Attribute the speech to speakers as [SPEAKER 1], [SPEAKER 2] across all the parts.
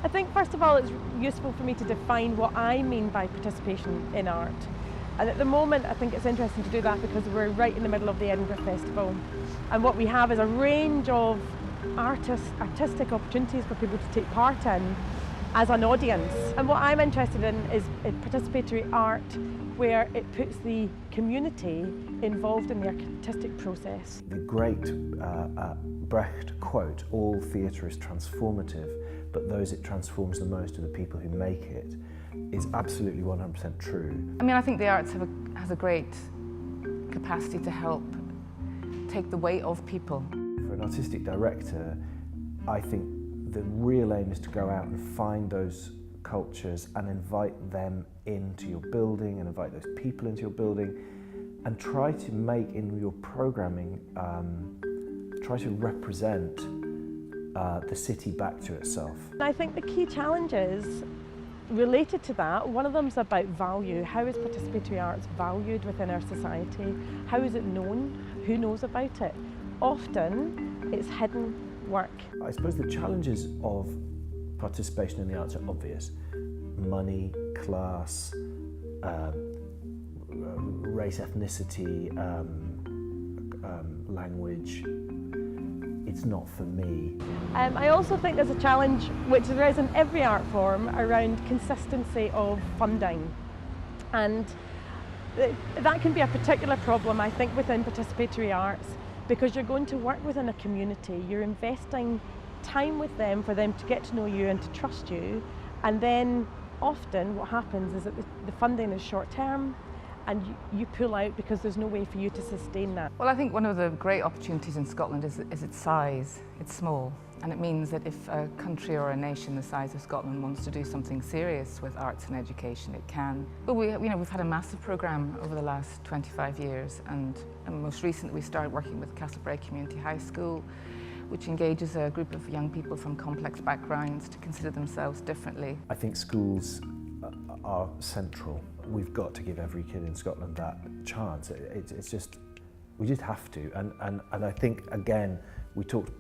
[SPEAKER 1] I think first of all it's useful for me to define what I mean by participation in art. And at the moment I think it's interesting to do that because we're right in the middle of the Edinburgh Festival, and what we have is a range of artistic opportunities for people to take part in as an audience. And what I'm interested in is participatory art where it puts the community involved in the artistic process.
[SPEAKER 2] The great Brecht quote, "All theatre is transformative, but those it transforms the most are the people who make it," is absolutely 100% true.
[SPEAKER 3] I mean, I think the arts has a great capacity to help take the weight off people.
[SPEAKER 2] For an artistic director, I think the real aim is to go out and find those cultures and invite them into your building and invite those people into your building and try to make in your programming, try to represent the city back to itself.
[SPEAKER 1] I think the key challenges related to that, one of them is about value. How is participatory arts valued within our society? How is it known? Who knows about it? Often it's hidden work.
[SPEAKER 2] I suppose the challenges of participation in the arts are obvious. Money, class, race, ethnicity, language. It's not for me.
[SPEAKER 1] I also think there's a challenge, which there is in every art form, around consistency of funding. And that can be a particular problem, I think, within participatory arts, because you're going to work within a community, you're investing time with them for them to get to know you and to trust you, and then often what happens is that the funding is short term and you pull out because there's no way for you to sustain that.
[SPEAKER 3] Well, I think one of the great opportunities in Scotland is its size. It's small, and it means that if a country or a nation the size of Scotland wants to do something serious with arts and education, it can. But we've had a massive programme over the last 25 years, and most recently we started working with Castlebrae Community High School, which engages a group of young people from complex backgrounds to consider themselves differently.
[SPEAKER 2] I think schools are central. We've got to give every kid in Scotland that chance. It's just, we just have to. And I think, again, we talked,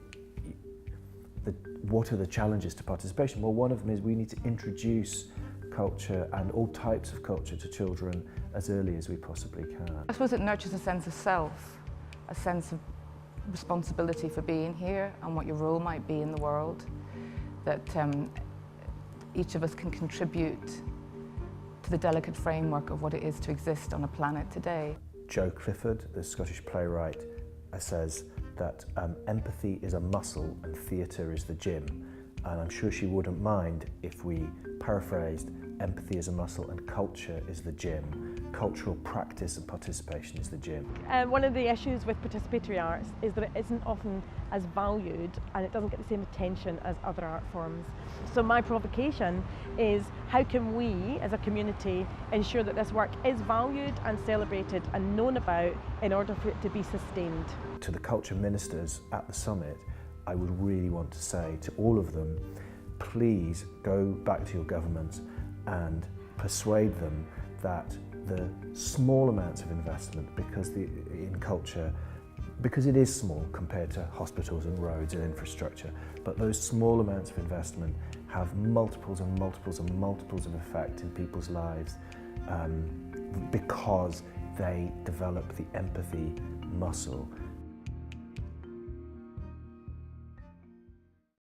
[SPEAKER 2] what are the challenges to participation? Well, one of them is we need to introduce culture and all types of culture to children as early as we possibly can.
[SPEAKER 3] I suppose it nurtures a sense of self, a sense of responsibility for being here and what your role might be in the world, that each of us can contribute to the delicate framework of what it is to exist on a planet today.
[SPEAKER 2] Joe Clifford, the Scottish playwright, says that empathy is a muscle and theatre is the gym. And I'm sure she wouldn't mind if we paraphrased, empathy is a muscle and culture is the gym. Cultural practice and participation is the gym.
[SPEAKER 1] One of the issues with participatory arts is that it isn't often as valued and it doesn't get the same attention as other art forms. So my provocation is, how can we as a community ensure that this work is valued and celebrated and known about in order for it to be sustained?
[SPEAKER 2] To the culture ministers at the summit, I would really want to say to all of them, please go back to your governments and persuade them that the small amounts of investment, in culture, because it is small compared to hospitals and roads and infrastructure, but those small amounts of investment have multiples and multiples and multiples of effect in people's lives because they develop the empathy muscle.